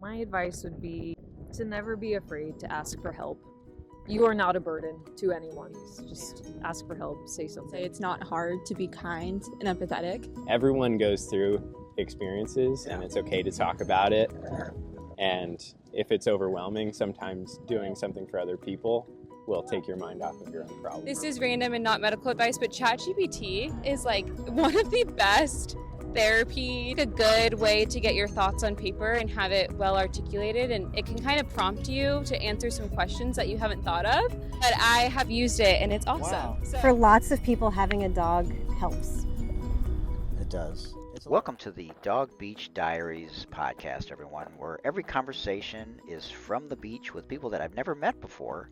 My advice would be to never be afraid to ask for help. You are not a burden to anyone. Just ask for help, say something. It's not hard to be kind and empathetic. Everyone goes through experiences, and it's okay to talk about it. And if it's overwhelming, sometimes doing something for other people will take your mind off of your own problem. This is random and not medical advice, but ChatGPT is like one of the best therapy, a good way to get your thoughts on paper and have it well articulated, and it can kind of prompt you to answer some questions that you haven't thought of. But I have used it and it's awesome. Wow. For lots of people, having a dog helps. It does. Welcome to the Dog Beach Diaries podcast, everyone, where every conversation is from the beach with people that I've never met before,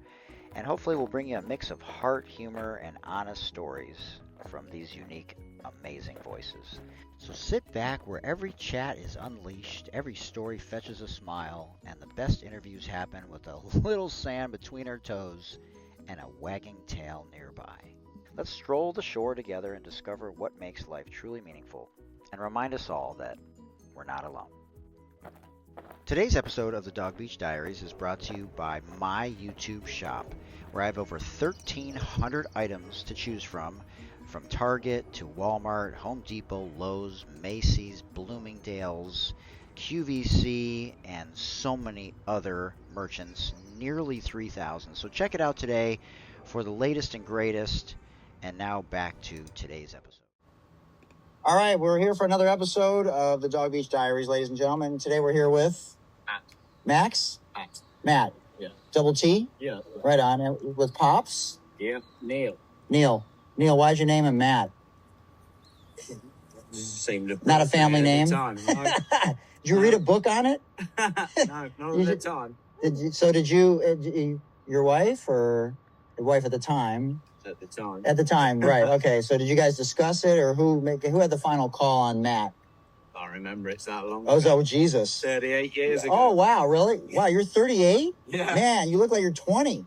and hopefully we'll bring you a mix of heart, humor, and honest stories from these unique, amazing voices. So sit back where every chat is unleashed, every story fetches a smile, and the best interviews happen with a little sand between our toes and a wagging tail nearby. Let's stroll the shore together and discover what makes life truly meaningful, and remind us all that we're not alone. Today's episode of the Dog Beach Diaries is brought to you by my YouTube shop, where I have over 1,300 items to choose from Target to Walmart, Home Depot, Lowe's, Macy's, Bloomingdale's, QVC, and so many other merchants, nearly 3,000. So check it out today for the latest and greatest. And now back to today's episode. All right, we're here for another episode of the Dog Beach Diaries, ladies and gentlemen. Today we're here with Matt. Max? Matt. Yeah. Double T? Yeah. Right on. And with Pops? Yeah. Neil. Neil, why'd you name him Matt? Not a family name? Time, no. Did you read a book on it? No, not at the time. Did you, your wife or your wife at the time? At the time. At the time, right. Okay, so did you guys discuss it, or who had the final call on Matt? I remember it's that long Oh, ago. so Jesus. 38 years ago. Oh, wow, really? Wow, you're 38? Yeah. Man, you look like you're 20.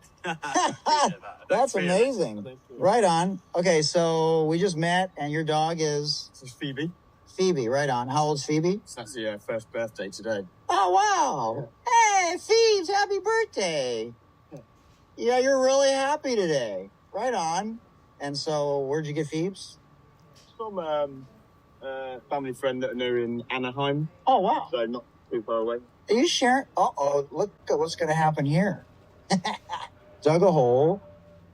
That's amazing. Right on. Okay, so we just met, and your dog is? This is Phoebe. Phoebe, right on. How old's Phoebe? It's actually her first birthday today. Oh, wow. Hey, Phoebes, happy birthday. Yeah, you're really happy today. Right on. And so, where'd you get Phoebes? From a family friend that I knew in Anaheim. Oh, wow. So not too far away. Are you sharing? Uh-oh, look at what's going to happen here. Dug a hole.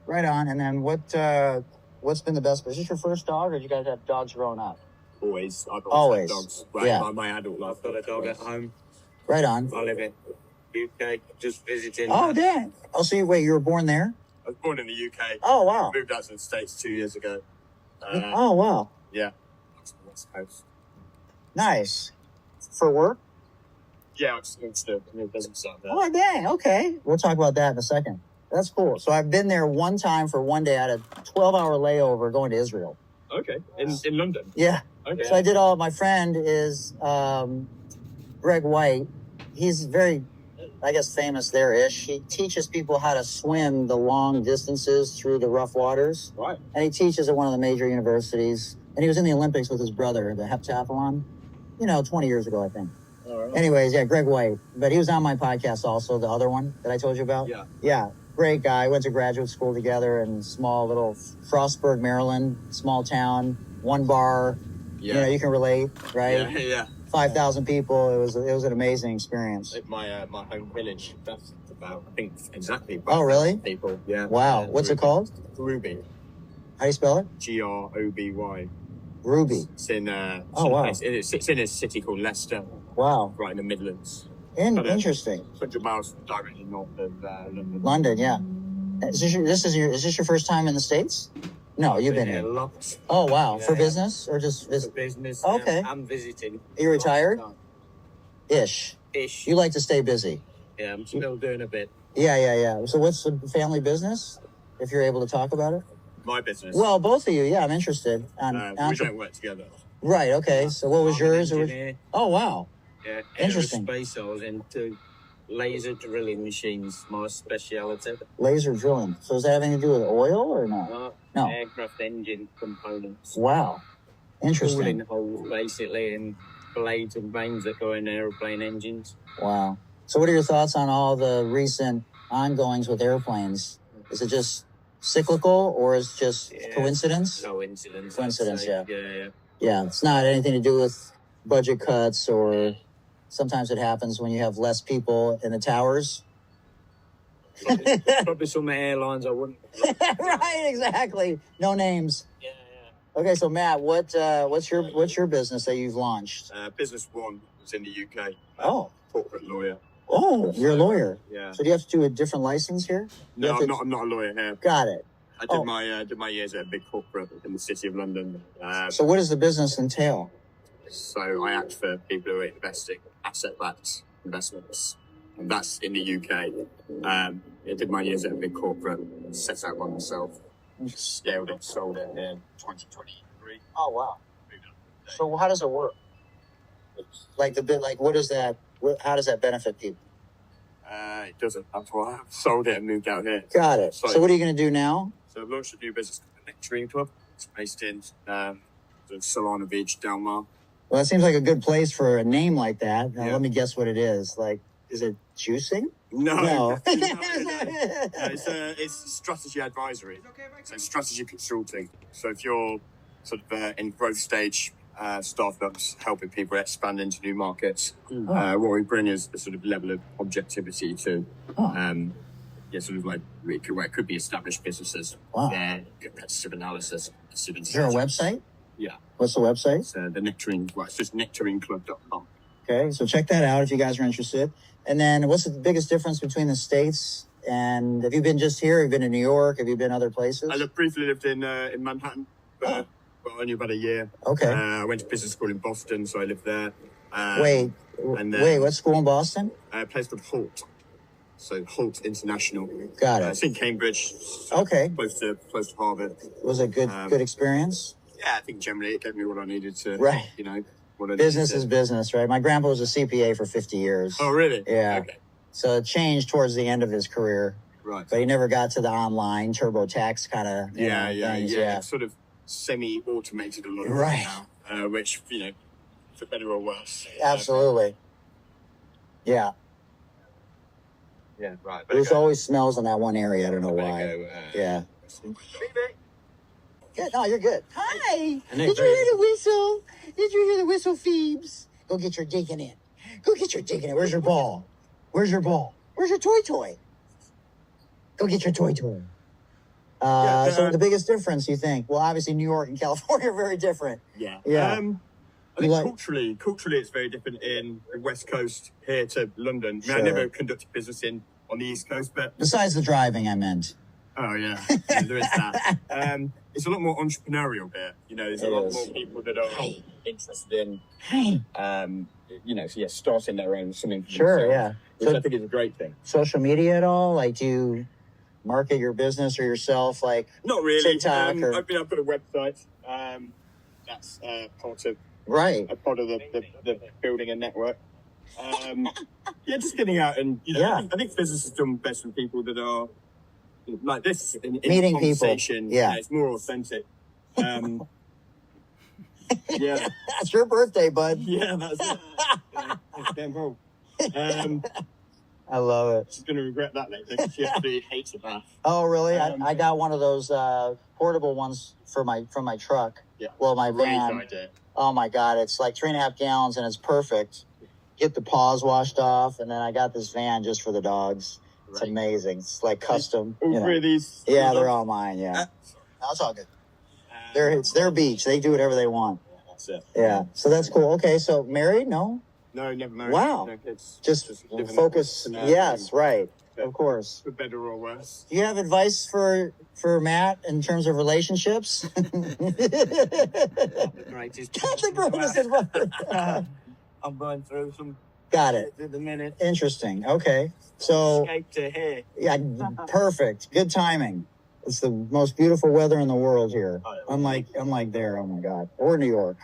Right on. And then what's been the best? Is this your first dog, or did you guys have dogs growing up? Always. I've Always. had dogs. Yeah. My adult life. Got a dog at home. Right on. I live in UK, just visiting. Oh, dang. Oh, so you were born there? I was born in the UK. Oh, wow. Moved out to the States 2 years ago. Oh, wow. Yeah. That's the West Coast. Nice. For work? Yeah, it's the business out there. Oh, dang. Okay. We'll talk about that in a second. That's cool. So I've been there one time for one day. I had a 12-hour layover going to Israel. Okay. In London? Yeah. Okay. So I did my friend is Greg White. He's very, I guess, famous there-ish. He teaches people how to swim the long distances through the rough waters. Right. And he teaches at one of the major universities. And he was in the Olympics with his brother, the heptathlon, 20 years ago, I think. All right. Anyways, yeah, Greg White. But he was on my podcast also, the other one that I told you about. Yeah. Yeah, great guy. Went to graduate school together in small little Frostburg, Maryland, small town, one bar. Yeah. You can relate, right? Yeah. 5,000 people. It was an amazing experience. At my home village, that's about, I think, exactly. Oh, really? People, yeah. Wow. What's it called? Ruby. How do you spell it? Groby. Ruby. It's in Oh, wow. It's in a city called Leicester, Wow. right in the Midlands. Interesting. 100 miles directly north of London. London, yeah. Is this your first time in the States? No, you've been here here. a lot. Oh, wow. Yeah, For yeah. business or just For visit? business. Okay. I'm visiting. Are you retired? Ish. You like to stay busy. Yeah, I'm still doing a bit. Yeah. So what's the family business, if you're able to talk about it? My business. Well, both of you. Yeah, I'm interested. We don't work together. Right, okay. So what was I'm an yours? engineer. Oh, wow. Yeah. Interesting. Aerospace, I was into laser drilling machines, my speciality. Laser drilling. So does that have anything to do with oil or no? No. Aircraft engine components. Wow. Interesting. Cooling holes, basically, and blades and vanes that go in aeroplane engines. Wow. So what are your thoughts on all the recent ongoings with airplanes? Is it just cyclical or is it just coincidence? Coincidence. Coincidence, I'd say. yeah. Yeah, it's not anything to do with budget cuts or sometimes it happens when you have less people in the towers. Probably some airlines I wouldn't. Right, exactly. No names. Yeah. Okay, so Matt, what's your business that you've launched? Business One is in the UK. Oh. Corporate lawyer. Oh, you're a lawyer. Yeah. So do you have to do a different license here? No, I'm not a lawyer here. Got it. I did my years at a big corporate in the city of London. So what does the business entail? So I act for people who are investing asset-backed investments, and that's in the UK. I did my years at a big corporate, set out by myself, scaled it, sold it in 2023. Oh wow. So how does it work? What is that? How does that benefit people? It doesn't. That's why I've sold it and moved out here. Got it. So what are you going to do now? So I've launched a new business called the Nectarine Club. It's based in Solana Beach, Del Mar. Well, that seems like a good place for a name like that. Now, Yeah. let me guess what it is. Like, is it juicing? No. No. It's strategy advisory. So strategy consulting. So if you're sort of in growth stage startups, helping people expand into new markets, what we bring is a sort of level of objectivity to, sort of like it could be established businesses. Wow. Competitive analysis. Is there a website? Yeah. What's the website? It's the Nectarine. Well, it's just nectarineclub.com. Okay, so check that out if you guys are interested. And then what's the biggest difference between the states? And have you been just here? Have you been in New York? Have you been other places? I briefly lived in Manhattan, but only about a year. Okay. I went to business school in Boston, so I lived there. Wait, what school in Boston? A place called Holt. So Holt International. Got it. It's in Cambridge. Okay. Close to Harvard. Was it good experience? Yeah, I think generally it gave me what I needed to. Right. What I needed Business to. is business, right? My grandpa was a CPA for 50 years. Oh, really? Yeah. Okay. So it changed towards the end of his career. Right. But he never got to the online TurboTax kind of things. Yeah. It's sort of semi-automated a lot of Right. it now, which, for better or worse. Absolutely. Yeah. Yeah, right. There's always smells in that one area. I don't know why. Yeah. Yeah, no, you're good. Hi. Did you hear the whistle? Did you hear the whistle, Phoebes? Go get your digging in. Go get your digging in. Where's your ball? Where's your ball? Where's your toy? Go get your toy. So the biggest difference, you think? Well, obviously New York and California are very different. Yeah. Yeah. I think culturally it's very different in the West Coast here to London. I never conducted business on the East Coast, but Besides the driving, I meant. oh yeah, there is that. It's a lot more entrepreneurial here. There's a lot more people that are interested in, starting their own something. For Sure, themselves, yeah. which So- I think is a great thing. Social media at all? Like, do you market your business or yourself? Like, Not really. TikTok or- I've got a website. That's right. a part of the building a network. Just getting out and I think business is done best with people that are like this in Meeting people. conversation. Yeah. It's more authentic. Yeah, That's your birthday, bud. yeah, that's it. It's damn cool. I love it. She's gonna regret that later. She absolutely hates a bath. Oh, really? I got one of those portable ones from my truck. Yeah. Well, my Great van. idea. Oh my God, it's like 3.5 gallons and it's perfect. Get the paws washed off, and then I got this van just for the dogs. It's Right. amazing. It's like custom. All three of these. Yeah, they're all mine. Yeah, no, it's all good. It's their beach. They do whatever they want. That's it. Yeah, so that's cool. Okay, so married? No, No, never married. Wow. No kids. just living focus. in Yes, right. Of course. For better or worse. Do you have advice for Matt in terms of relationships? Greatest. That's the greatest advice. I'm going through some Got it. at the minute. Interesting. Okay. So, Escape to here. yeah, perfect. Good timing. It's the most beautiful weather in the world here. Unlike there. Oh my God. Or New York.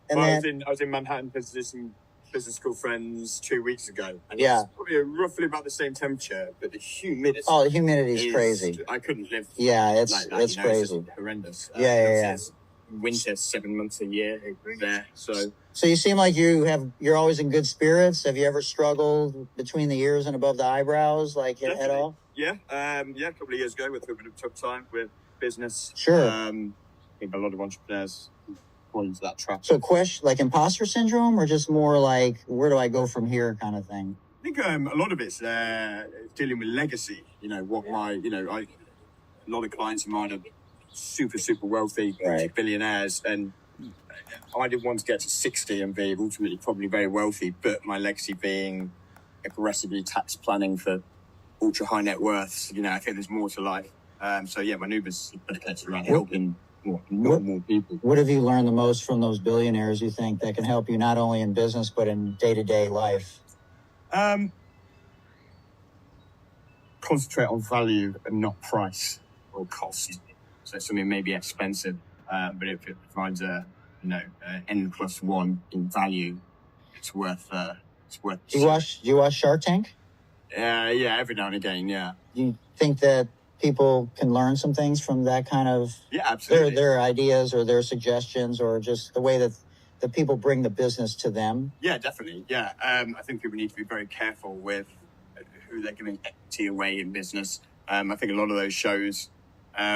And Well, then, I was in Manhattan visiting some business school friends 2 weeks ago. And Yeah. it's probably roughly about the same temperature, but the humidity. oh, the humidity is crazy. I couldn't live. Yeah, it's like that, it's It's crazy. just horrendous. Yeah. It's winter 7 months a year there, so So you seem like you're always in good spirits. Have you ever struggled between the ears and above the eyebrows, like at all? Yeah, a couple of years ago, with a bit of a tough time with business. Sure. I think a lot of entrepreneurs fall into that trap. So question, like imposter syndrome, or just more like, where do I go from here kind of thing? I think a lot of it's dealing with legacy. You know, a lot of clients of mine are super, super wealthy, billionaires, and I didn't want to get to 60 and be ultimately probably very wealthy, but my legacy being aggressively tax planning for ultra high net worths. You know, I think there's more to life. So yeah, my new business is dedicated around helping more people. What have you learned the most from those billionaires, you think, that can help you not only in business but in day-to-day life? Concentrate on value and not price or cost. So something may be expensive, but if it provides N+1 in value, it's worth. Do you watch Shark Tank? Yeah, every now and again. Yeah. You think that people can learn some things from that kind of absolutely. their ideas or their suggestions, or just the way that the people bring the business to them? Yeah, definitely. Yeah, I think people need to be very careful with who they're giving equity away in business. I think a lot of those shows.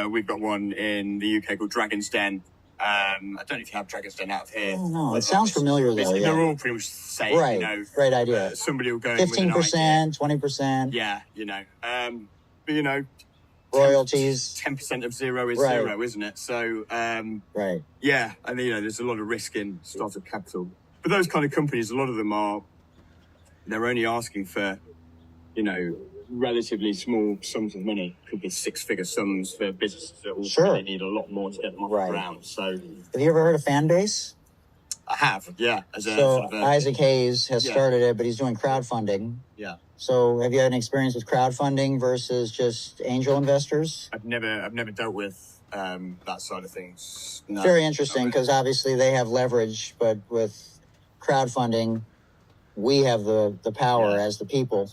We've got one in the UK called Dragon's Den. I don't know if you have Dragon's Den out here. Oh, no, it sounds familiar though. Yeah. They're all pretty much the same. Right, you know, great idea. Somebody will go 15%, 20%. Yeah, you know. But you know, royalties. 10% of zero is zero, isn't it? So, right. Yeah, and you know, there's a lot of risk in startup capital. But those kind of companies, a lot of them they're only asking for, you know, relatively small sums of money. Could be six-figure sums for businesses that also need a lot more to get them off the ground. So, have you ever heard of Fanbase? I have, yeah. Isaac Hayes has started it, but he's doing crowdfunding. Yeah. So have you had an experience with crowdfunding versus just angel investors? I've never dealt with that side of things. No. Very interesting, because obviously they have leverage, but with crowdfunding, we have the power as the people.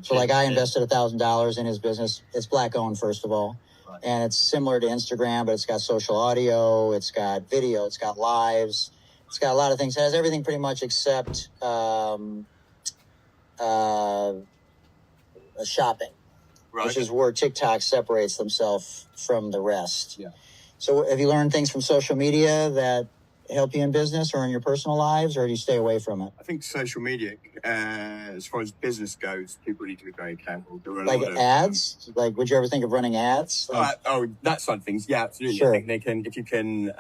So like I invested $1,000 in his business. It's Black owned, first of all. Right. And it's similar to Instagram, but it's got social audio, it's got video, it's got lives. It's got a lot of things. It has everything pretty much except shopping, which is where TikTok separates themselves from the rest. Yeah. So have you learned things from social media that help you in business or in your personal lives, or do you stay away from it? I think social media, as far as business goes, people need to be very careful. Like ads? Like, would you ever think of running ads? That side of things. Yeah, absolutely. Sure. I think if you can,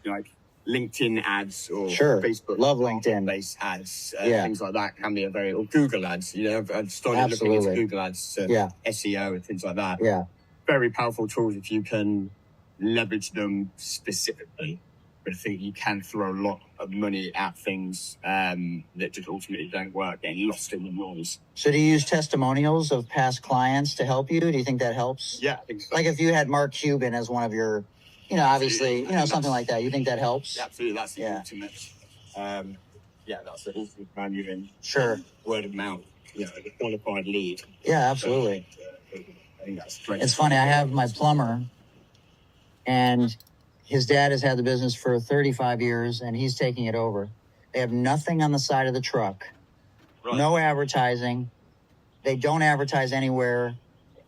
like LinkedIn ads or Facebook, love LinkedIn based ads, things like that can be or Google ads. You know, I've started looking into Google ads, SEO and things like that. Yeah, very powerful tools if you can leverage them specifically. But I think you can throw a lot of money at things that just ultimately don't work, getting lost in the noise. So do you use testimonials of past clients to help you? Do you think that helps? Yeah, I think so. Like if you had Mark Cuban as one of your, obviously, something like that. You think that helps? Absolutely, that's the ultimate. That's the ultimate value in word of mouth. A qualified lead. Yeah, absolutely. So, I think that's great. It's funny. I have my plumber, and his dad has had the business for 35 years, and he's taking it over. They have nothing on the side of the truck, no advertising. They don't advertise anywhere,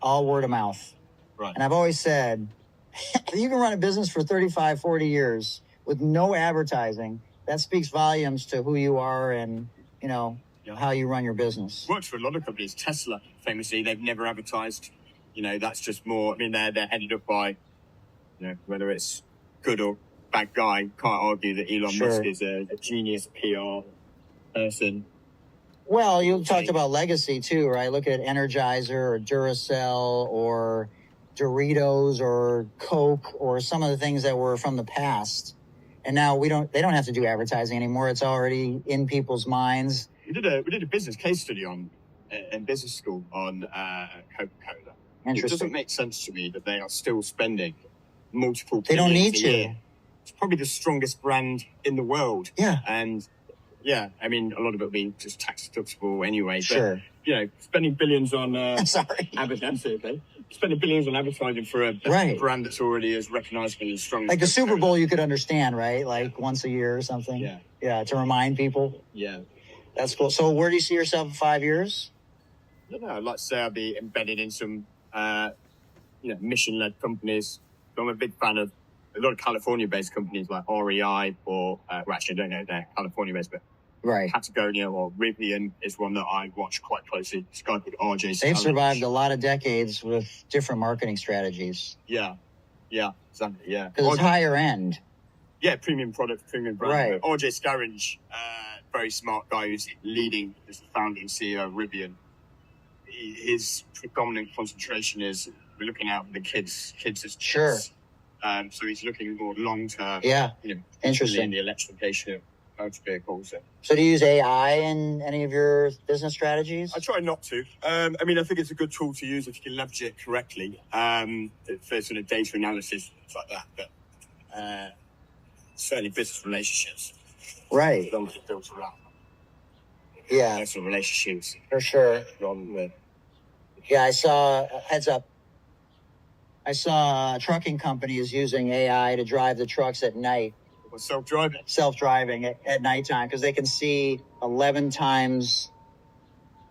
all word of mouth. Right. And I've always said, if you can run a business for 35, 40 years with no advertising, that speaks volumes to who you are and, how you run your business. Works for a lot of companies. Tesla, famously, they've never advertised. That's just more, they're headed up by, whether it's good or bad guy. Can't argue that Elon Musk is a genius PR person. Well, you talked about legacy too, right? Look at Energizer or Duracell or Doritos or Coke or some of the things that were from the past. And now they don't have to do advertising anymore. It's already in people's minds. We did a business case study in business school on Coca-Cola. It doesn't make sense to me that they are still spending multiple They don't need to. Year. It's probably the strongest brand in the world. Yeah. And a lot of it will be just tax deductible anyway. Sure. But, spending billions on advertising, spending billions on advertising for a Right. brand that's already as recognizable and strong. Like the as Super Bowl, you could understand, right? Like once a year or something. Yeah. Yeah, to remind people. Yeah. That's cool. So where do you see yourself in 5 years? I don't know. I'd like to say I'll be embedded in some, mission-led companies. So I'm a big fan of a lot of California-based companies like REI or, actually, I don't know, they're California-based, but Right. Patagonia or Rivian is one that I watch quite closely. This guy called RJ. They've Scaringe. survived a lot of decades with different marketing strategies Yeah, exactly. Yeah, because it's higher end. Yeah, premium product, premium brand. Right. RJ Scaringe, very smart guy who's leading as the founder and CEO of Rivian. His predominant concentration is we're looking out for the kids as Sure. kids. So he's looking more long term. Yeah. In Interesting. the electrification of motor vehicles. So do you use AI in any of your business strategies? I try not to. I think it's a good tool to use if you can leverage it correctly. For sort of data analysis, things like that. But certainly business relationships. Right. Don't get built around Yeah, personal relationships for sure. rather than Yeah, I saw, heads up. I saw a trucking company is using AI to drive the trucks at night, self-driving. self-driving at nighttime, because they can see 11 times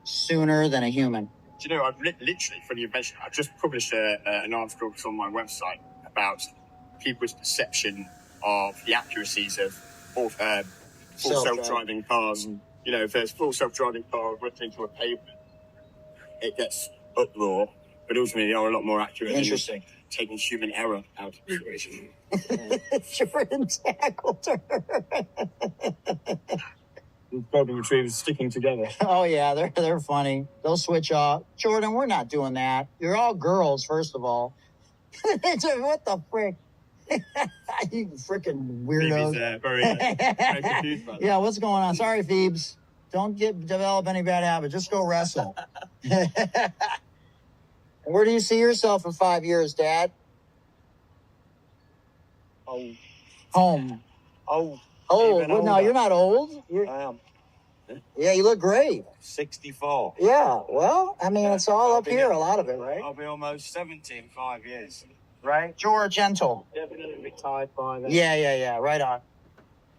sooner than a human. Do you know, I've literally, funny you mentioned, I've just published an article on my website about people's perception of the accuracies of full self-driving cars. You know, if there's full self-driving car running into a pavement, it gets uproar, but ultimately they are a lot more accurate. Interesting. Than taking human error out of the situation. Jordan tackled her. Golden retrievers sticking together. Oh yeah, they're funny. They'll switch off. Jordan, we're not doing that. You're all girls, first of all. What the frick? You freaking weirdos. Phoebe's very confused by that. Yeah, what's going on? Sorry, Phoebes. Don't develop any bad habits. Just go wrestle. Where do you see yourself in 5 years, Dad? Oh, Home. oh, Old. Even Well, no, older. you're not old. I am Yeah, you look great. 64. Yeah, well, I mean, it's all I'll up be here, there. a lot of it, right? I'll be almost 70 in 5 years. Right. George Gentle. Definitely retired by then. Yeah, right on.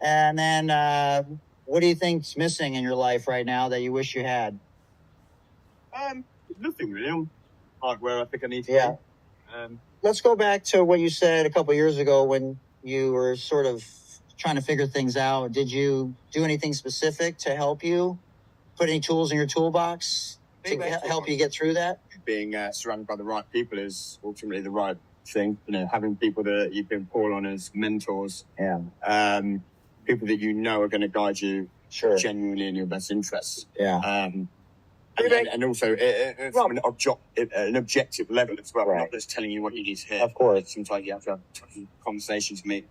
And then, what do you think's missing in your life right now that you wish you had? Nothing really. I'm like where I think I need to Yeah. be. Let's go back to what you said a couple years ago when you were sort of trying to figure things out. Did you do anything specific to help you? Put any tools in your toolbox to help you get through that? Being surrounded by the right people is ultimately the right thing. You know, having people that you can call on as mentors, Yeah, people that you know are going to guide you sure. genuinely in your best interests. Yeah, And also from an objective level as well, Right. not just telling you what you need to hear. Of course. Sometimes you have to have conversations, make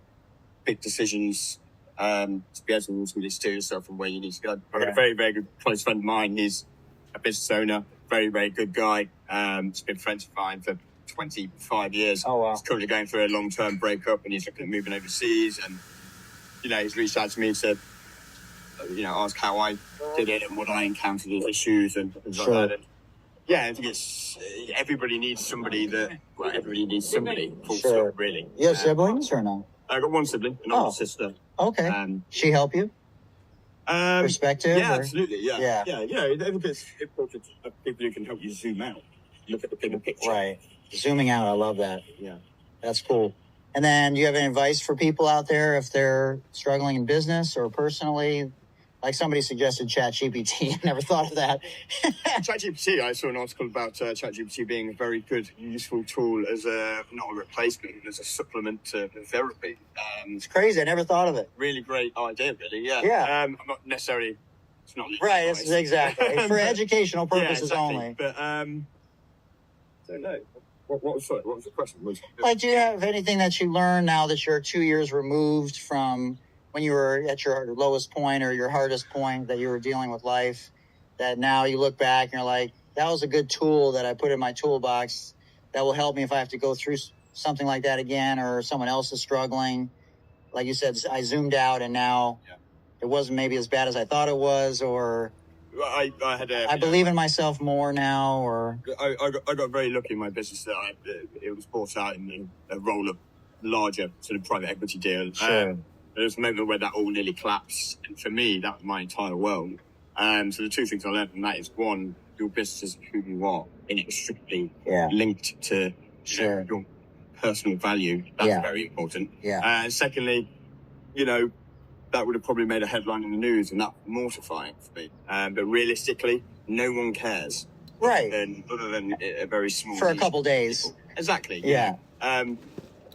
big decisions, to be able to ultimately steer yourself from where you need to go. I've got a very, very good close friend of mine. He's a business owner, very, very good guy. He's been friends of mine for 25 years. Oh, wow. He's currently going through a long-term breakup and he's looking at moving overseas. And, you know, he's reached out to me to, ask how I did it and what I encountered as issues and things Sure. like that. And, yeah, I think it's everybody needs somebody full Sure. stop, really. You have siblings or no? I got one sibling, an Oh. older sister. Okay. She help you? Perspective? Yeah, or- absolutely. Yeah. I think it's important to have people who can help you zoom out, look at the bigger picture. Right. Zooming out, I love that. Yeah. That's cool. And then do you have any advice for people out there if they're struggling in business or personally? Like somebody suggested ChatGPT. I never thought of that. ChatGPT, I saw an article about ChatGPT being a very good, useful tool as not a replacement, as a supplement to therapy. It's crazy. I never thought of it. Really great idea, really. Yeah. Yeah. I'm not necessarily. It's not Right. It's advice. exactly. For educational Yeah, purposes exactly. only. But don't know. What was the question? Like, do you have anything that you learned now that you're 2 years removed from when you were at your lowest point or your hardest point that you were dealing with life, that now you look back and you're like, that was a good tool that I put in my toolbox that will help me if I have to go through something like that again or someone else is struggling? Like you said, I zoomed out and now it wasn't maybe as bad as I thought it was, or I had a. I believe in myself more now, or I got very lucky in my business that it was bought out in a role of larger sort of private equity deal. Sure. There was a moment where that all nearly collapsed, and for me, that was my entire world. So the two things I learned from that is, one, your business is who you are, inextricably linked to your personal value. That's very important. And secondly, that would have probably made a headline in the news, and that's mortifying for me. But realistically, no one cares. Right. Other than a very small... For a couple days. People. Exactly. Yeah.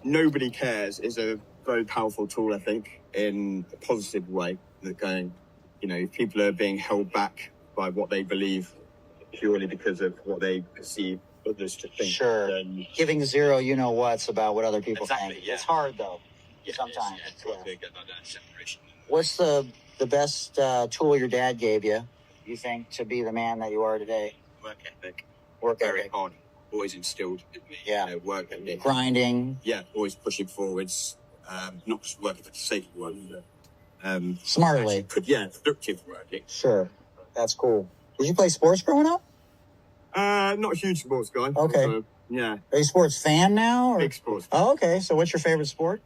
Nobody cares is a very powerful tool, I think, in a positive way. That going, if people are being held back by what they believe purely because of what they perceive others to think. Sure. Then... Giving zero you-know-whats about what other people Exactly, think. yeah. It's hard, though. Yeah, sometimes. Get that separation. What's the best tool your dad gave you think, to be the man that you are today? Work ethic. Work Very ethic. hard. Always instilled in me. Yeah. Work ethic. Grinding. Yeah, always pushing forwards. Not just working for the sake of working, but smartly. Productive working. Sure. That's cool. Did you play sports growing up? Not a huge sports guy. Okay. So, yeah. Are you a sports fan now? Or? Big sports. Oh, okay. So what's your favorite sport?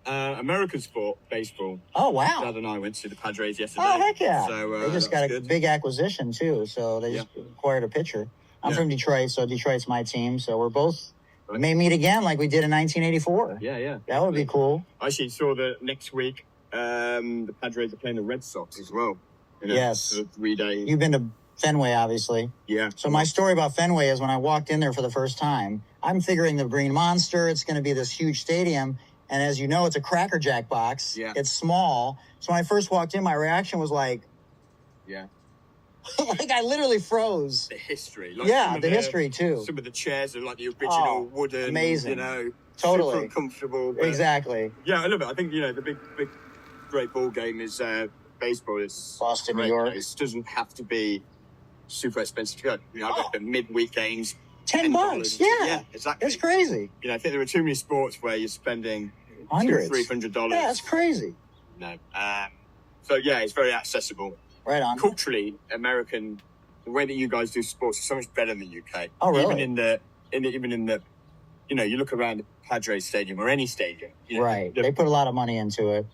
American sport, baseball. Oh, wow. Dad and I went to the Padres yesterday. Oh, heck yeah. So, they just got a big acquisition, too. So they just acquired a pitcher. I'm from Detroit, so Detroit's my team. So we're both may meet again like we did in 1984. Yeah. That would be cool. I actually saw that next week the Padres are playing the Red Sox as well. Yes. For 3 days. You've been to Fenway, obviously. Yeah. So my story about Fenway is when I walked in there for the first time, I'm figuring the Green Monster, it's going to be this huge stadium. And as you know, it's a Cracker Jack box. Yeah. It's small. So when I first walked in, my reaction was like... Yeah. like I literally froze. The history. The history, too. Some of the chairs are like the original wooden. Amazing. Totally. Super uncomfortable. Exactly. Yeah, I love it. I think, the big, great ball game is baseball. It's Boston, great. New York. It doesn't have to be super expensive to go. I got the midweek games. $10. Yeah, exactly. It's crazy. I think there are too many sports where you're spending hundreds, $200-$300. Yeah, that's crazy. No. So yeah, it's very accessible. Right on. Culturally, American, the way that you guys do sports is so much better than the UK. Oh, really? Even in the, you look around the Padres Stadium or any stadium. Right. They put a lot of money into it.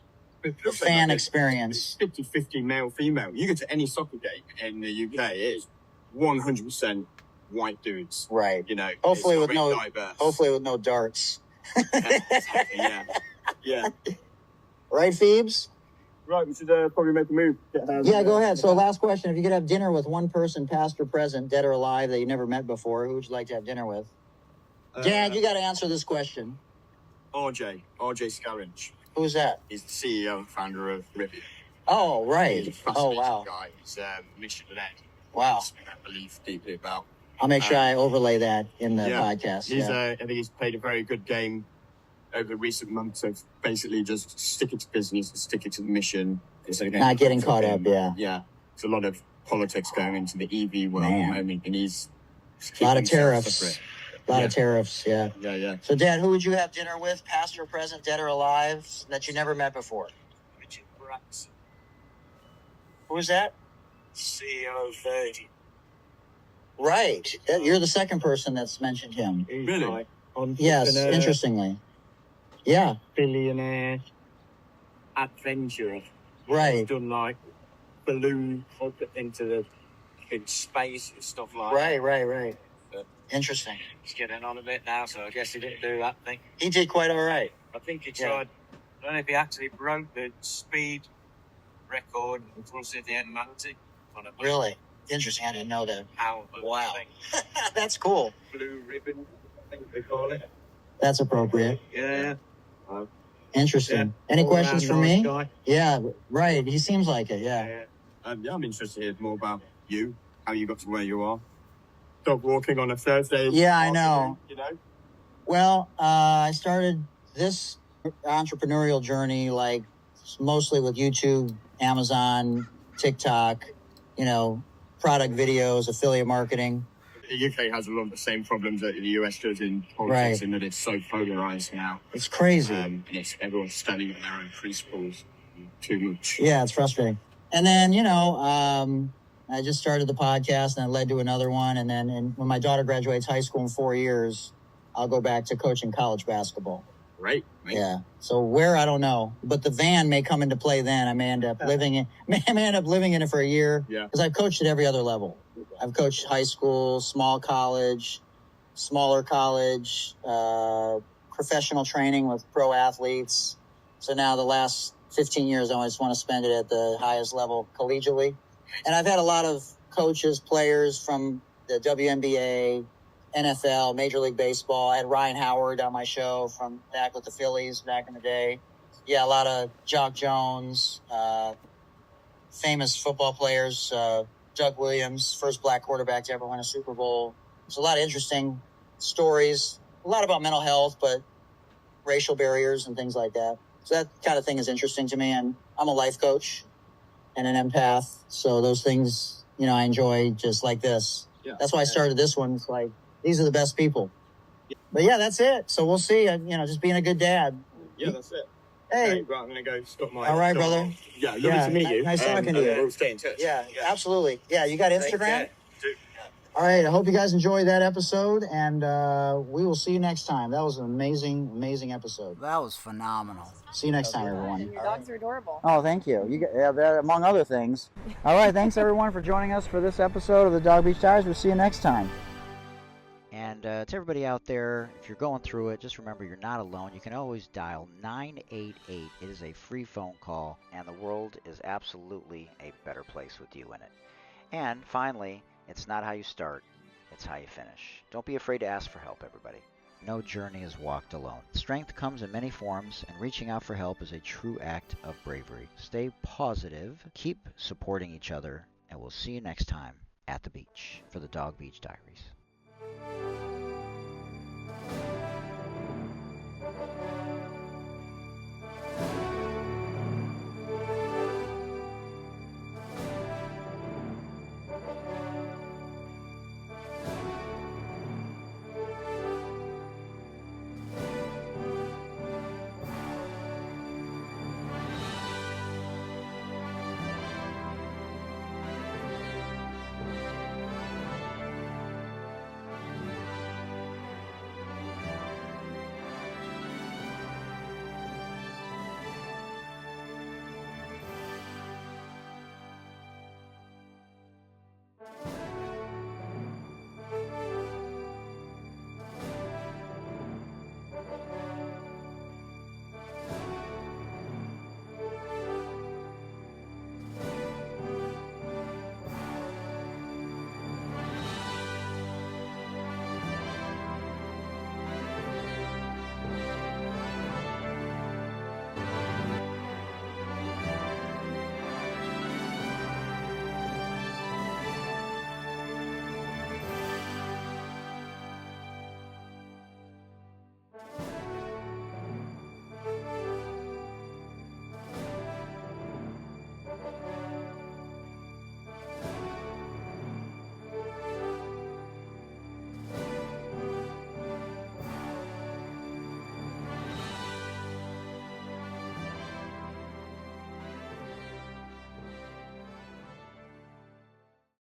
The fan experience. 50-50 male, female. You go to any soccer game in the UK, it is 100% white dudes. Right. Hopefully with no darts. Yeah. Right, Phoebes? Right, we should probably make a move. Go ahead. So last question. If you could have dinner with one person, past or present, dead or alive, that you never met before, who would you like to have dinner with? Dad, you got to answer this question. RJ Scaringe. Who's that? He's the CEO and founder of Rivian. Oh, right. He's a fascinating wow. guy. He's mission-led. Wow. I believe deeply about. I'll make sure I overlay that in the podcast. I think he's played a very good game over recent months of basically just sticking to business, sticking to the mission. Not getting caught up, Yeah. There's a lot of politics going into the EV world at the moment, and he's... A lot of tariffs. A lot of tariffs, yeah. Yeah. So, Dad, who would you have dinner with, past or present, dead or alive, that you never met before? Richard Branson, Who is that? CEO of 30. Right. You're the second person that's mentioned him. Really? Yes, interestingly. Yeah. Billionaire, adventurer. Right. He's done like balloon into in space and stuff like that. Right. Interesting. He's getting on a bit now, so I guess he didn't do that thing. He did quite all right. I think he tried. I don't know if he actually broke the speed record for City Atlantic. Really? Interesting. I didn't know that. Wow. Thing. That's cool. Blue ribbon, I think they call it. That's appropriate. Yeah. Interesting. Yeah. Any questions for me? Guy. Yeah, right. He seems like it, yeah. I'm interested to hear more about you, how you got to where you are. Dog walking on a Thursday. Yeah, I know. Well, I started this entrepreneurial journey like mostly with YouTube, Amazon, TikTok, product videos, affiliate marketing. The UK has a lot of the same problems that the US does in politics, in that it's so polarized now. It's crazy. And everyone's standing on their own principles too much. Yeah, it's frustrating. And then, I just started the podcast, and it led to another one. And then when my daughter graduates high school in 4 years, I'll go back to coaching college basketball. Right. Yeah. So where, I don't know, but the van may come into play then. I may end up living in it for a year. Yeah. Because I've coached at every other level. I've coached high school, small college, smaller college, professional training with pro athletes. So now the last 15 years, I just want to spend it at the highest level collegially. And I've had a lot of coaches, players from the WNBA, NFL, Major League Baseball. I had Ryan Howard on my show from back with the Phillies back in the day. Yeah, a lot of Jock Jones, famous football players, Doug Williams, first black quarterback to ever win a Super Bowl. There's a lot of interesting stories, a lot about mental health, but racial barriers and things like that. So that kind of thing is interesting to me. And I'm a life coach and an empath. So those things, I enjoy just like this. Yeah. That's why I started this one. It's like, these are the best people. Yeah. But yeah, that's it. So we'll see. Just being a good dad. Yeah, that's it. Hey. Okay, right, I'm going to go stop my... All right, brother. Yeah, lovely to meet you. Nice talking to you. We'll stay in touch. Yeah, absolutely. Yeah, you got Instagram? Do. All right, I hope you guys enjoyed that episode, and we will see you next time. That was an amazing, amazing episode. That was phenomenal. See you next time, everyone. Your dogs are adorable. Oh, thank you. That, among other things. All right, thanks everyone for joining us for this episode of the Dog Beach Diaries. We'll see you next time. And to everybody out there, if you're going through it, just remember you're not alone. You can always dial 988. It is a free phone call, and the world is absolutely a better place with you in it. And finally, it's not how you start, it's how you finish. Don't be afraid to ask for help, everybody. No journey is walked alone. Strength comes in many forms, and reaching out for help is a true act of bravery. Stay positive, keep supporting each other, and we'll see you next time at the beach for the Dog Beach Diaries.